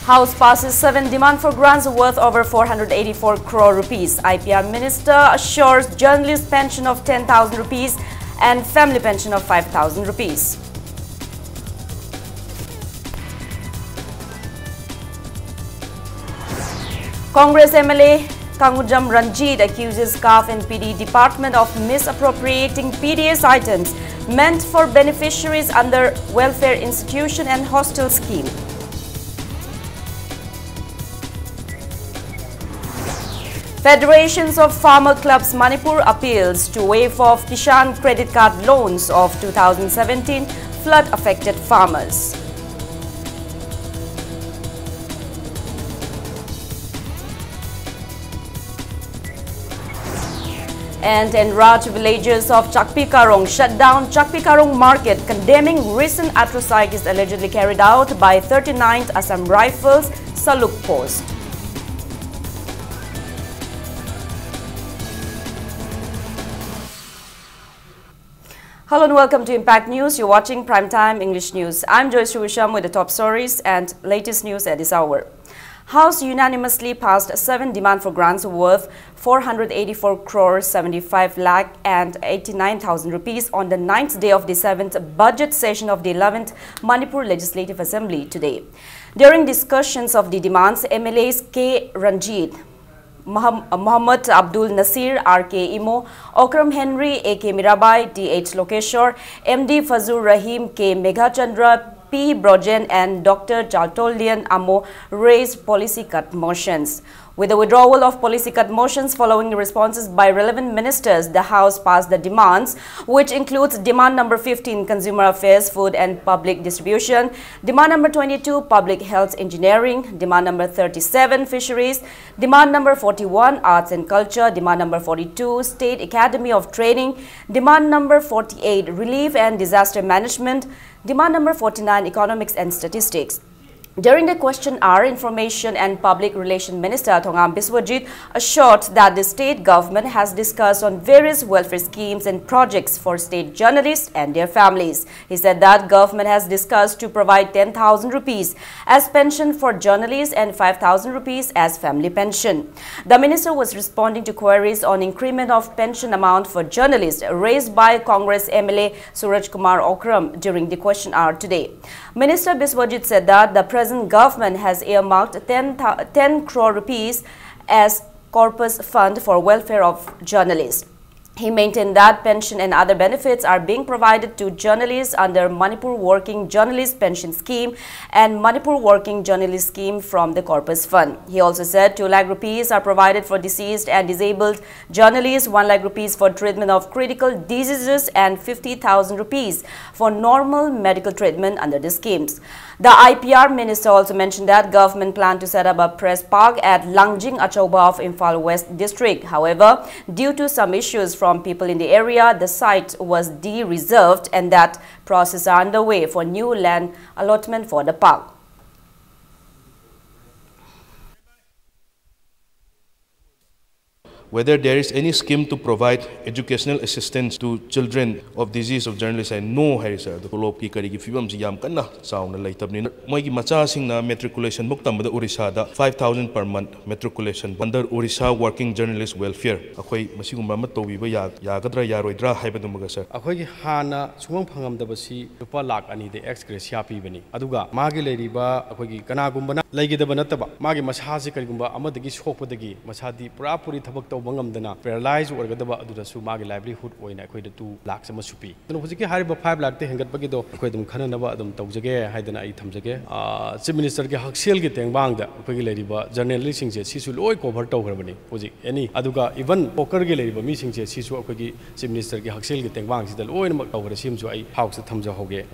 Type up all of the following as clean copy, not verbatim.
House passes 7 demand for grants worth over 484 crore rupees. IPR Minister assures journalist pension of 10,000 rupees and family pension of 5,000 rupees. Congress MLA Kangujam Ranjit accuses CAF and PD Department of misappropriating PDS items meant for beneficiaries under Welfare Institution and Hostel Scheme. Federations of Farmer Clubs Manipur appeals to waive off Kishan credit card loans of 2017 flood-affected farmers. And enraged villagers of Chakpikarong shut down Chakpikarong market, condemning recent atrocities allegedly carried out by 39th Assam Rifles Saluk Post. Hello and welcome to Impact News. You're watching Primetime English News. I'm Joyce Ruisham with the top stories and latest news at this hour. House unanimously passed 7 demand for grants worth 484 crore 75 lakh and 89,000 rupees on the 9th day of the 7th budget session of the 11th Manipur Legislative Assembly today. During discussions of the demands, MLAs K. Ranjit, Muhammad Abdul Nasir, R.K. Imo, Okram Henry, A.K. Mirabai, D.H. Lokeshwar, M.D. Fazur Rahim, K. Meghachandra, P. Brojen and Dr. Chaltolian Amo raised policy cut motions. With the withdrawal of policy cut motions following responses by relevant ministers, the House passed the demands, which includes demand number 15, Consumer Affairs, Food and Public Distribution, demand number 22, Public Health Engineering, demand number 37, Fisheries, demand number 41, Arts and Culture, demand number 42, State Academy of Training, demand number 48, Relief and Disaster Management, demand number 49, Economics and Statistics. During the question hour, Information and Public Relations Minister Thongam Biswajit assured that the state government has discussed on various welfare schemes and projects for state journalists and their families. He said that government has discussed to provide 10,000 rupees as pension for journalists and 5,000 rupees as family pension. The minister was responding to queries on increment of pension amount for journalists raised by Congress MLA Suraj Kumar Okram during the question hour today. Minister Biswajit said that the present government has earmarked 10 crore rupees as corpus fund for welfare of journalists. He maintained that pension and other benefits are being provided to journalists under Manipur Working Journalist Pension Scheme and Manipur Working Journalist Scheme from the Corpus Fund. He also said 2 lakh rupees are provided for deceased and disabled journalists, 1 lakh rupees for treatment of critical diseases and 50,000 rupees for normal medical treatment under the schemes. The IPR minister also mentioned that government planned to set up a press park at Langjing Achauba of Imphal West District. However, due to some issues from people in the area, the site was de-reserved and that process are underway for new land allotment for the park. Whether there is any scheme to provide educational assistance to children of disease of journalists, I know here sir the colloq ki kari ki fibam si yam kanna sauna laitabni moi ki macha singna matriculation book tambada Orissa da 5,000 per month matriculation under Orissa Working Journalist Welfare akhoi masigumba ma tobiba yagadra yaroidra haibadumuga sir akhoi gi hana sungam phangam dabasi rupa lakh ani de ex gratia pi bani aduga magi leiriba akhoi gi kana gumbana laigidaba nataba magi masha se karigumba amadagi sokpadagi masadi pura puri thabak Bangamdana, paralyzed or Gadaba Adusu Magi livelihood or in equated 2 lakhs a masupi. The Hosiki Hariba 5 lakh and get Bagido, Quedum Kanaba, Adam Tauzage, Haidana Itamzage, Chief Minister Haxil getting banged, Pagiladiba, journalism, Sisu Loy cover Togermani, was it any Aduga, even Pokergilaba, missing Sisu Okagi, Chief Minister Haxil getting bangs, the low over seems to a house at Tamza Hoge.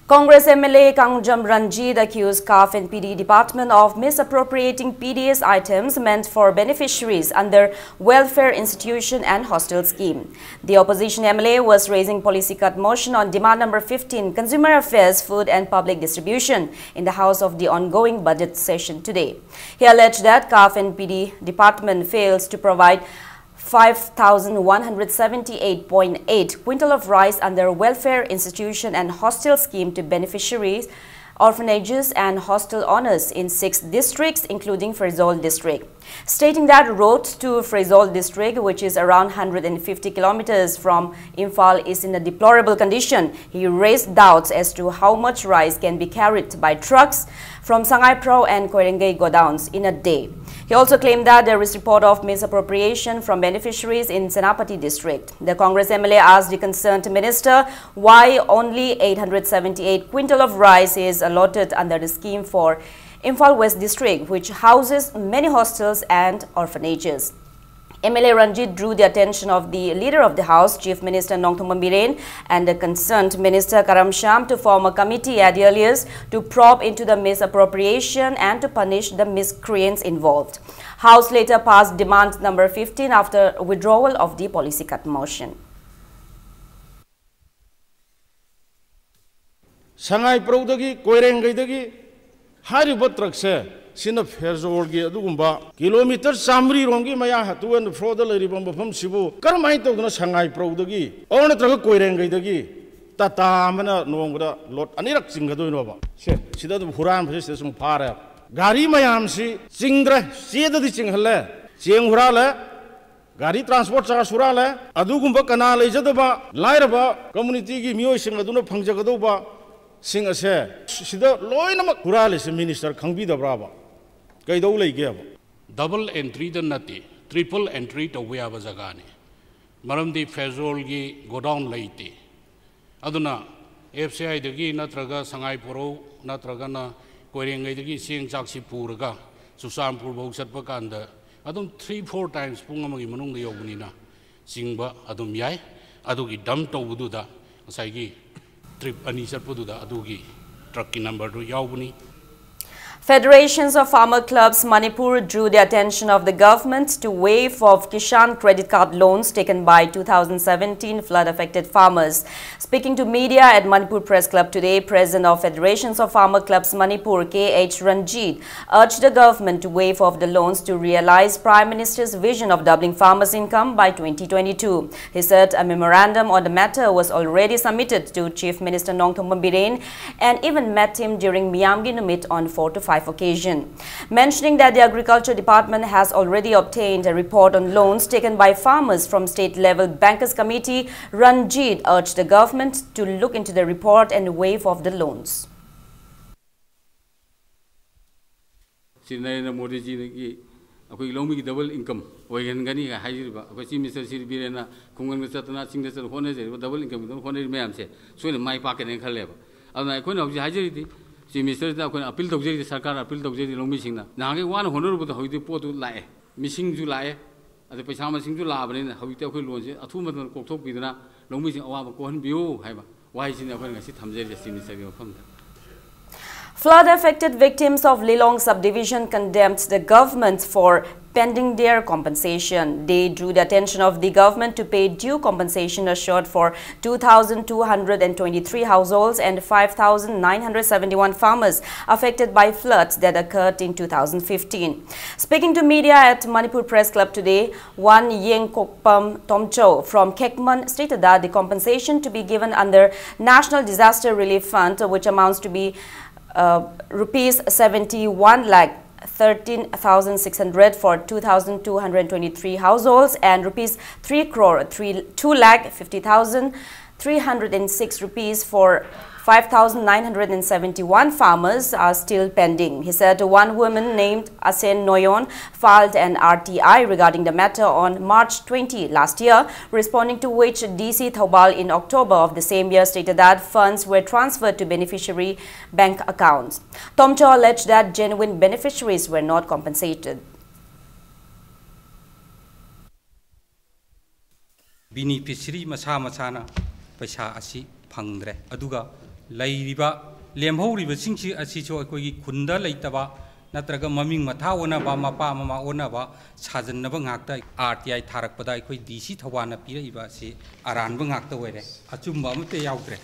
Congress MLA Kangujam Ranjit accused CAF and PD Department of misappropriating PDS items meant for beneficiaries under Welfare Institution and Hostel Scheme. The opposition MLA was raising policy cut motion on demand number 15, Consumer Affairs, Food and Public Distribution, in the House of the ongoing budget session today. He alleged that CAF and PD Department fails to provide 5,178.8 quintal of rice under Welfare Institution and Hostel Scheme to beneficiaries orphanages and hostel owners in 6 districts, including Faizol district. Stating that road to Faizol district, which is around 150 kilometers from Imphal, is in a deplorable condition, he raised doubts as to how much rice can be carried by trucks from Sangay Pro and Koirengay godowns in a day. He also claimed that there is report of misappropriation from beneficiaries in Senapati district. The Congress MLA asked the concerned minister why only 878 quintal of rice is allotted under the scheme for Imphal West district, which houses many hostels and orphanages. MLA Ranjit drew the attention of the Leader of the House, Chief Minister Nongthong Mambiren, and the concerned Minister Karam Sham to form a committee at the earliest to probe into the misappropriation and to punish the miscreants involved. House later passed demand number 15 after withdrawal of the policy cut motion. Sangay Prodagi, Koirengay, Hari Butrakse. Sina Faizol gi adugumba kilometer samri rongi maya hatu and froda leribam bafam sibu karmai to na Sangay Prodagi ona traga Koirengay dagi tata mana nongda lot anirak singado no se sida du huran phase sum phara gari mayam si singdra seda di singhale cheng hurale gari transport sa surale adugumba kana leijadaba lairaba community gi miyoi sing aduna phangjagado ba sing ase sida loinama hurale se minister khangbi da braba Double entry the nati, triple entry to we have a zagani. Maramdi Faizol gi go down late. Aduna, FCI the gi natraga Sangay Puro, natragana, Koirengay the gi sing Jaksi Puraga, Susam Purbo Satpakanda. Adum 3-4 times Pungamagi Manung the Yogunina. Singba Adum Yai, Adugi dumped over Duda, Saigi, trip Anisa Pududa, Adugi, trucky number to Yaubuni. Federations of farmer clubs Manipur drew the attention of the government to waive of Kishan credit card loans taken by 2017 flood-affected farmers. Speaking to media at Manipur Press Club today, President of Federations of Farmer Clubs Manipur, K.H. Ranjit, urged the government to waive off the loans to realize Prime Minister's vision of doubling farmers' income by 2022. He said a memorandum on the matter was already submitted to Chief Minister Nongthong Mambiren and even met him during Miyamgi Numit on 4 to 5 occasion. Mentioning that the Agriculture Department has already obtained a report on loans taken by farmers from state-level bankers committee, Ranjit urged the government to look into the report and waive off the loans. Double income. Mr. Siribirena, Kungan Satana, Singers, double income, Honey so in my pocket and Kaleva. And I couldn't have the Mr. Appeal to the Sarkar, appeal to the Lomishina. Now, one honorable how they put to lie. Missing July, at the Pachama Sing to Labrin, how we take loans, a 2 month Koto Pidana, Lomishing our Kohan Bio, why is in a sit Hamzes in the Flood-affected victims of Lilong subdivision condemned the government for pending their compensation. They drew the attention of the government to pay due compensation assured for 2,223 households and 5,971 farmers affected by floods that occurred in 2015. Speaking to media at Manipur Press Club today, Wan Yeng Kokpam Tomcho from Kekman stated that the compensation to be given under National Disaster Relief Fund, which amounts to be rupees 71 lakh 13,600 for 2,223 households and rupees 3 crore 2 lakh 50,306 rupees for 5,971 farmers are still pending. He said one woman named Asen Noyon filed an RTI regarding the matter on March 20 last year, responding to which DC Thobal in October of the same year stated that funds were transferred to beneficiary bank accounts. Tomcho alleged that genuine beneficiaries were not compensated. Beneficiary masana paisa asi phangdre aduga Lairiba, Lemhoriba Singsi Asiso Kunda Laitaba, Natraga Maming Mata Onaba, Mapa Mama Onaba, Sajan Nabangakta, RTI Tarakpada, DC Tawana Piriba, si Aran Bangakta Wede, Achumba Mute Yautre.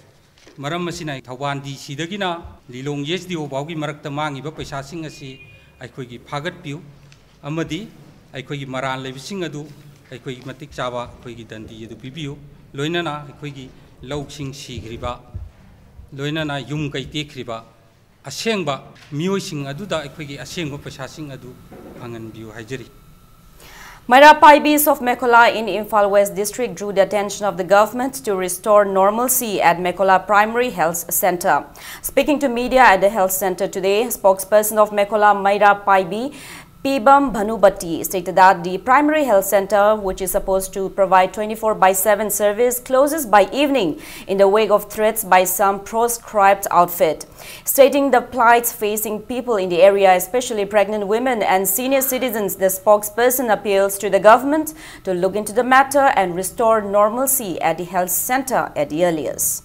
Maramasina Tawan DC Dagina, Lilong Yes the Obagi Marakta Mangi, Pesa Singasi, I could give Pagat Pew, Amadi, I could give Maran Levisingadu, I could give Matik Java, Quigi Dandi, the Pibu, Loinana, I could give Low Sing Sigriba. Loinana Yum Kai Tekriba, asengba miyoising aduda aikoigi asengba paisasing adu phanganbiu haijari. Maira Paibis of Mekola in Imphal West District drew the attention of the government to restore normalcy at Mekola Primary Health Center. Speaking to media at the health center today, spokesperson of Mekola, Maira Paibi, Pibam Bhanubati, stated that the primary health center, which is supposed to provide 24/7 service, closes by evening in the wake of threats by some proscribed outfit. Stating the plights facing people in the area, especially pregnant women and senior citizens, the spokesperson appeals to the government to look into the matter and restore normalcy at the health center at the earliest.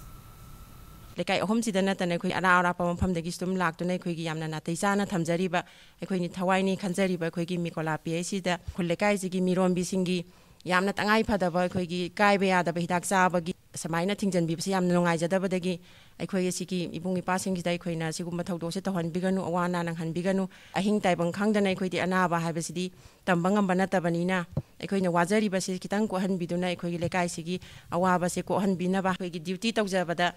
Lekai ahom sidana tane khoi ara ara pa mpham dagi stum lak tu nei khoi gi yamna na teisana thamjari ba khoi ni thawai ni khanjari ba khoi gi Mikola PIC da khul lekai ji gi mirom bi singi yamna tangai phada ba khoi gi kai be ya da ba hidak cha ba gi samaina thingjan bi yamna nongai jada ba dagi khoi si gi ibung ipa sing gi dai khoi na sigum mathok se tawhan biganu awana nang han biganu ahing tai bang khang da nei khoi di ana ba ha ba sidi tambangam bana tabani na khoi na wajari ba se kitang ko han biduna khoi gi lekai si gi awa ba se ko han bina ba khoi gi duty tawja ba da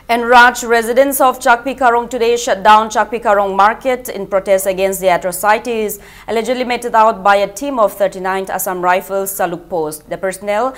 And Raj, residents of Chakpi Karong today shut down Chakpi Karong market in protest against the atrocities allegedly meted out by a team of 39th Assam Rifles Saluk Post. The personnel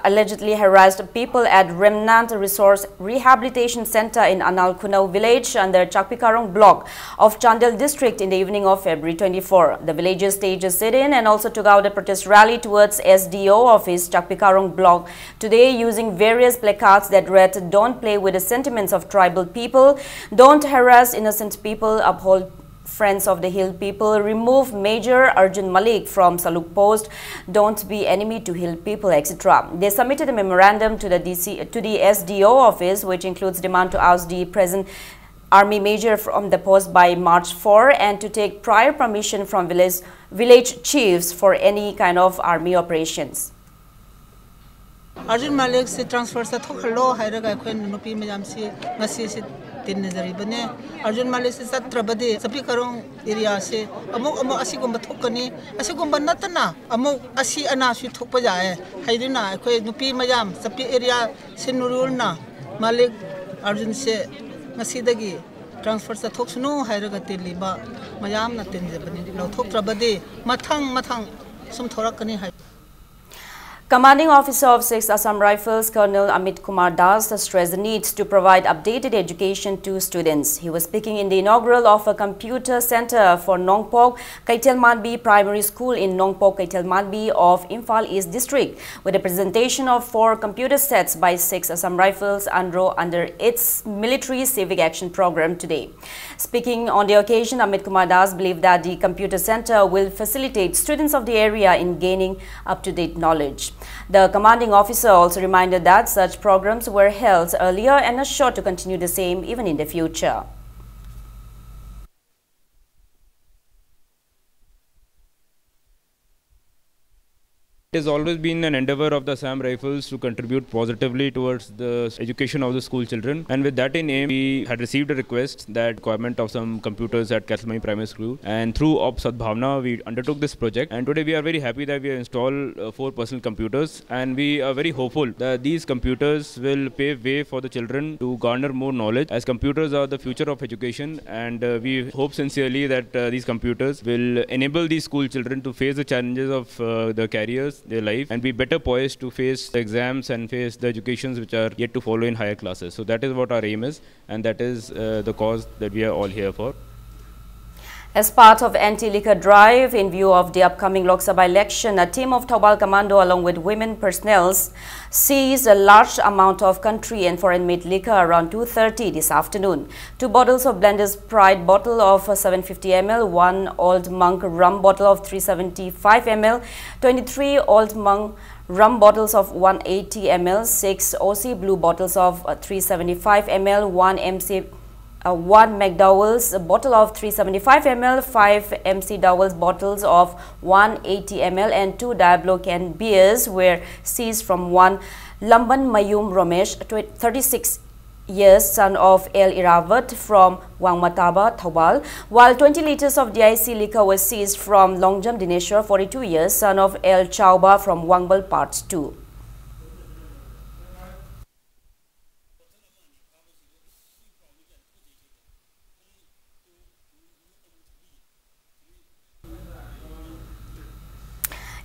allegedly harassed people at Remnant Resource Rehabilitation Center in Anal Kunau village under Chakpi Karong block of Chandel district in the evening of February 24. The villagers staged a sit-in and also took out a protest rally towards SDO office Chakpi Karong block today using various placards that read, "Don't play with the sentiments of tribal people, don't harass innocent people, uphold Friends of the Hill people, remove Major Arjun Malik from Saluk Post, don't be enemy to Hill people, etc." They submitted a memorandum to the SDO office, which includes demand to oust the present Army Major from the post by March 4 and to take prior permission from village chiefs for any kind of army operations. Arjun Malik se transfer sa thokalo hairaga khoi nupi majam si ngasi se tin nazari bane Arjun Malik se satrabade Chakpi Karong area se amuk asigum thokani asigum natana amuk asi ana su thokpa jae haidina khoi nupi majam Chakpi area se nurul na Malik Arjun se ngasi dagi transfer sa thoksunu hairaga tiliba majam na tin jabani lo thokrabade mathang sum thorakani hai. Commanding Officer of 6th Assam Rifles, Colonel Amit Kumar Das, stressed the need to provide updated education to students. He was speaking in the inaugural of a computer center for Nongpok Kaitelmanbi Primary School in Nongpok Kaitelmanbi of Imphal East District, with a presentation of 4 computer sets by 6th Assam Rifles under its military civic action program today. Speaking on the occasion, Amit Kumar Das believed that the computer center will facilitate students of the area in gaining up-to-date knowledge. The commanding officer also reminded that such programs were held earlier and are sure to continue the same even in the future. It has always been an endeavor of the Assam Rifles to contribute positively towards the education of the school children, and with that in aim, we had received a request that requirement of some computers at Kaitelmanbi Primary School, and through Op Sadbhavna we undertook this project, and today we are very happy that we have installed 4 personal computers, and we are very hopeful that these computers will pave way for the children to garner more knowledge, as computers are the future of education, and we hope sincerely that these computers will enable these school children to face the challenges of their careers, their life, and be better poised to face the exams and face the educations which are yet to follow in higher classes. So that is what our aim is, and that is the cause that we are all here for. As part of anti-liquor drive in view of the upcoming Lok Sabha election, a team of Thobal Commando along with women personnel seized a large amount of country and foreign-made liquor around 2:30 this afternoon. 2 bottles of Blender's Pride bottle of 750 ml, 1 Old Monk rum bottle of 375 ml, 23 Old Monk rum bottles of 180 ml, 6 OC Blue bottles of 375 ml, 1 McDowell's bottle of 375 ml, 5 MC Dowell's bottles of 180 ml and 2 Diablo can beers were seized from 1 Lamban Mayum Ramesh, 36 years, son of El Iravat from Wangmataba, Thobal, while 20 liters of DIC liquor was seized from Longjam Dineshwar, 42 years, son of El Chauba from Wangbal, Part 2.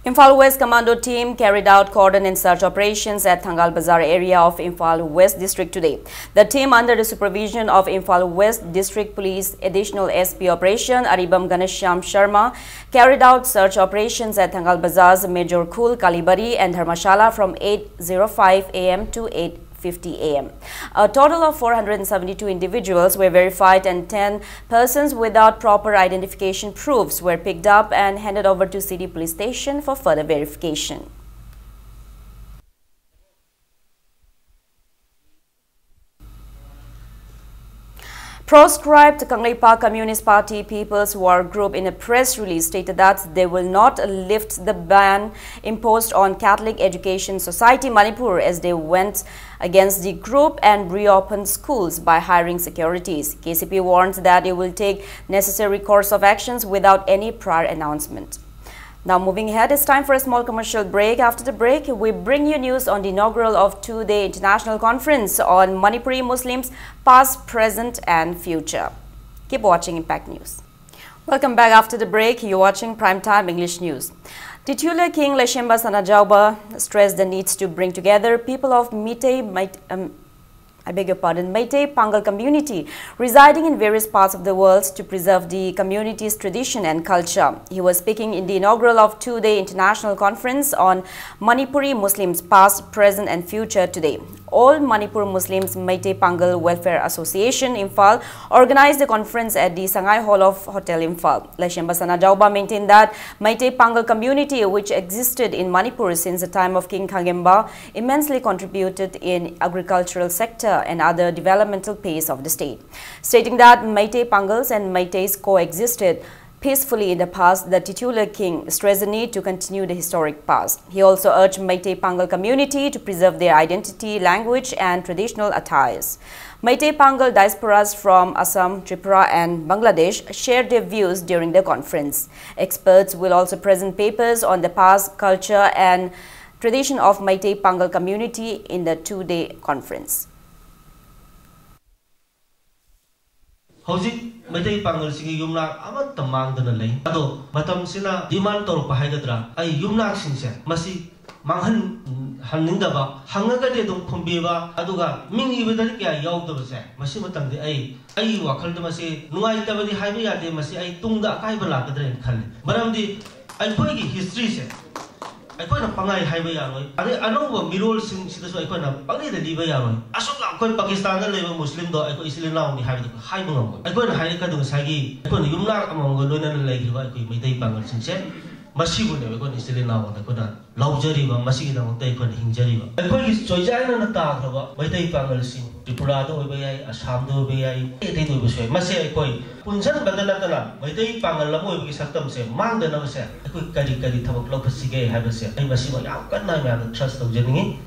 Imphal West Commando team carried out cordon and search operations at Thangal Bazar area of Imphal West District today. The team, under the supervision of Imphal West District Police Additional SP Operation Aribam Ganesham Sharma, carried out search operations at Thangal Bazar's Major Khul, Kalibari and Dharmashala from 8:05 am to 8:50 am. A total of 472 individuals were verified and 10 persons without proper identification proofs were picked up and handed over to City Police Station for further verification. Proscribed Kangleipa Communist Party People's War Group in a press release stated that they will not lift the ban imposed on Catholic Education Society Manipur as they went against the group and reopened schools by hiring securities. KCP warns that it will take necessary course of actions without any prior announcement. Now moving ahead, it's time for a small commercial break. After the break, we bring you news on the inaugural of two-day international conference on Manipuri Muslims past, present and future. Keep watching Impact News. Welcome back after the break. You're watching Primetime English News. Titular King Leshemba Sanajauba stressed the needs to bring together people of Meitei Pangal community residing in various parts of the world to preserve the community's tradition and culture. He was speaking in the inaugural of two-day international conference on Manipuri Muslims past, present and future today. All Manipur Muslims Meitei Pangal Welfare Association Imphal organized the conference at the Sangai Hall of Hotel Imphal. Leshemba Sanajauba maintained that Meitei Pangal community, which existed in Manipur since the time of King Khangemba, immensely contributed in agricultural sector and other developmental pace of the state. Stating that Meitei Pangals and Meiteis coexisted peacefully in the past, the titular king stressed the need to continue the historic past. He also urged Meitei Pangal community to preserve their identity, language and traditional attires. Meitei Pangal diasporas from Assam, Tripura and Bangladesh shared their views during the conference. Experts will also present papers on the past, culture and tradition of Meitei Pangal community in the two-day conference. Hojik Meitei Pangal singi yumnak amat temang dana lay. Ado matam sila demand torok pahay kadra ay yumnak sinse masi manghan hanninda ba hangaga de dong khumbiba aduga mingi bedari kya yaw da base masi matam de ay wakal da masi nungai tabadi haiba yade masi ay tungda kai bala kadra khalle maram di ay koi gi history se ay koi na pangai haiba yaroi ade anong mirol sing sida so ay koi na pangai da liba yaroi asok la koi Pakistan da leba muslim do ay koi isilin law ni haiba da haiba ngam ay koi na hai ka dung sagi ay koi na yumnak among go loina na lay giwa ay koi Meitei Pangal sing se masi bu ne ko ni isilin law da ko na laujari ba masi da mo tai ko ni hingjari ba ay koi gi choijai na ta kha ba Meitei Pangal sing Tripura do ba yai Assam do ba yai e dei do ba so masi ay koi punsan badala tala Meitei Pangal la mo gi saktam se mang da na se ay koi kari thabak lo phasige ha ba se ay masi ba yam kan na ya trust do jeni.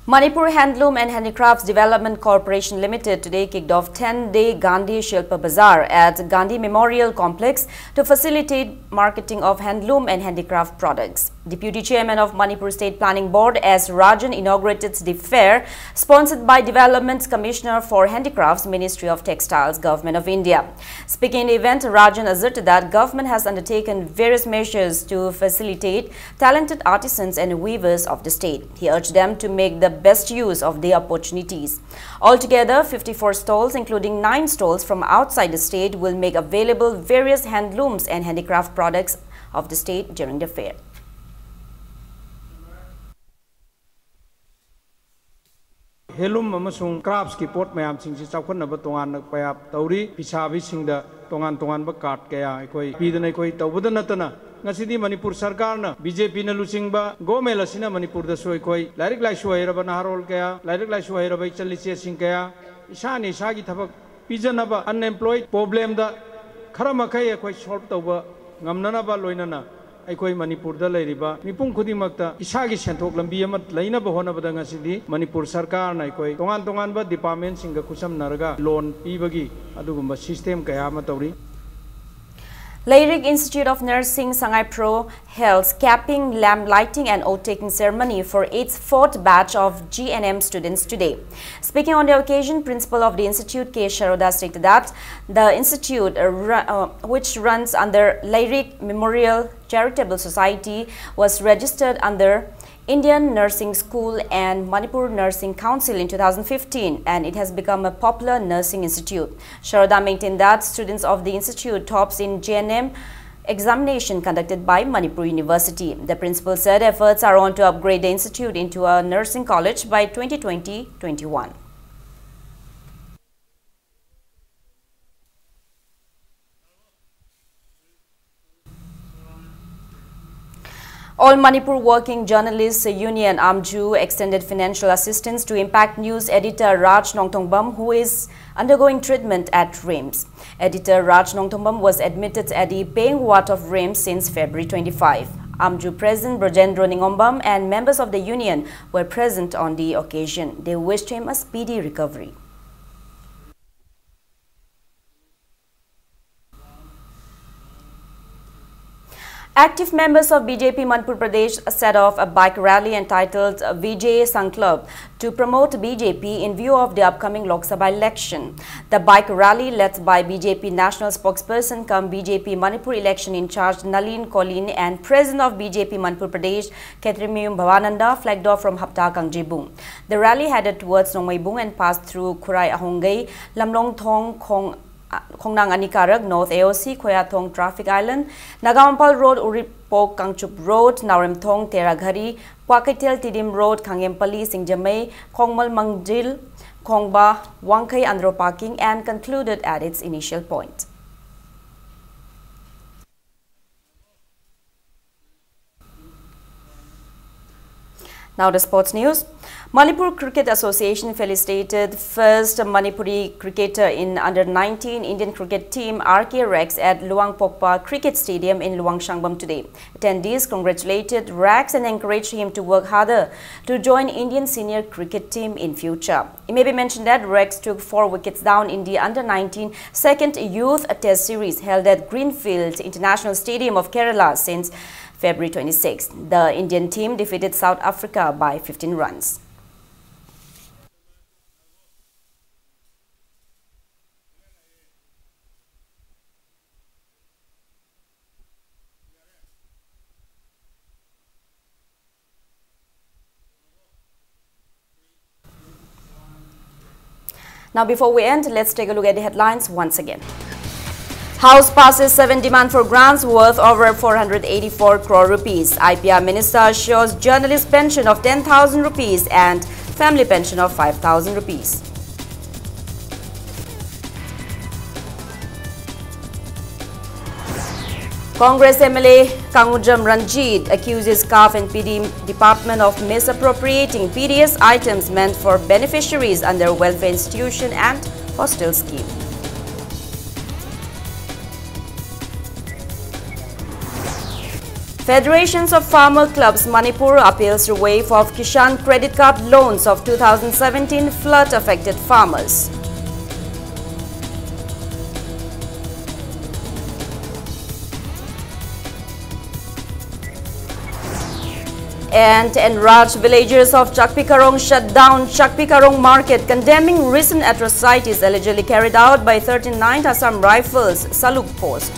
Manipur Handloom and Handicrafts Development Corporation Limited today kicked off 10-day Gandhi Shilpa Bazaar at Gandhi Memorial Complex to facilitate marketing of handloom and handicraft products. Deputy Chairman of Manipur State Planning Board S. Rajan inaugurated the fair, sponsored by Development Commissioner for Handicrafts, Ministry of Textiles, Government of India. Speaking in the event, Rajan asserted that government has undertaken various measures to facilitate talented artisans and weavers of the state. He urged them to make the best use of the opportunities. Altogether, 54 stalls, including 9 stalls from outside the state, will make available various handlooms and handicraft products of the state during the fair. Helum amasung crafts ki port mayam sing si chawkhon na batongan payap tauri pisabi sing da tongan ba cart kaya ekoi pidana ekoi tawbuda natana ngasidi Manipur sarkar na BJP na lusing ba gomel asina Manipur da soi koi lairik lai soi raba naharol kaya lairik lai soi raba chaliche sing kaya isani sagi thabak pijana ba unemployed problem da kharama kai ekoi solve tawba ngamnana ba loinana aikoi Manipur da leiriba mipung khudimakta isagi senthok lambi ama leina ba hona bada ngasidi Manipur sarkar na aikoi tongan ba department singa kusam naraga loan pibagi adugumba system kaya ma tawri. Lyric Institute of Nursing Sangai Pro held capping, lamp lighting and oath-taking ceremony for its 4th batch of GNM students today. Speaking on the occasion, Principal of the Institute, K. Sharoda, stated that the institute, which runs under Lyric Memorial Charitable Society was registered under Indian Nursing School and Manipur Nursing Council in 2015, and it has become a popular nursing institute. Sharada maintained that students of the institute tops in JNM examination conducted by Manipur University. The principal said efforts are on to upgrade the institute into a nursing college by 2020-21. All Manipur Working Journalists Union AMJU extended financial assistance to Impact News editor Raj Nongtongbam, who is undergoing treatment at RIMS. Editor Raj Nongtongbam was admitted at the paying ward of RIMS since February 25. AMJU President Brajendra Ningombam and members of the union were present on the occasion. They wished him a speedy recovery. Active members of BJP Manipur Pradesh set off a bike rally entitled Vijay Sankalp to promote BJP in view of the upcoming Lok Sabha election. The bike rally, led by BJP national spokesperson cum BJP Manipur election in charge Nalin Kolin and president of BJP Manipur Pradesh Ketrimium Bhavananda, flagged off from Hapta Kangjibung. The rally headed towards Nongmaibung and passed through Kurai Ahongay, Lamlong Thong, Khongnang Anikarak, North AOC, Khoyathong Traffic Island, Nagampal Road, Uripok, Kangchup Road, Narimthong, Teraghari, Pwaketel Tidim Road, Kangempali, Singjamay, Khongmal Mangjil, Khongba, Wangkai Andro Parking, and concluded at its initial point. Now the sports news. Manipur Cricket Association felicitated first Manipuri cricketer in under-19 Indian cricket team RK Rex at Luang Pokpa Cricket Stadium in Luang Shangbam today. Attendees congratulated Rex and encouraged him to work harder to join Indian senior cricket team in future. It may be mentioned that Rex took 4 wickets down in the under-19 second youth test series held at Greenfield International Stadium of Kerala since February 26. The Indian team defeated South Africa by 15 runs. Now, before we end, let's take a look at the headlines once again. House passes 7 demand for grants worth over 484 crore rupees. IPR minister assures journalist pension of 10,000 rupees and family pension of 5,000 rupees. Congress MLA Kangujam Ranjit accuses CAF and PD Department of misappropriating PDS items meant for beneficiaries under welfare institution and hostel scheme. Federations of Farmer Clubs Manipur appeals to waive of Kishan credit card loans of 2017 flood-affected farmers. And enraged villagers of Chakpikarong shut down Chakpikarong market, condemning recent atrocities allegedly carried out by 39th Assam Rifles Saluk Post.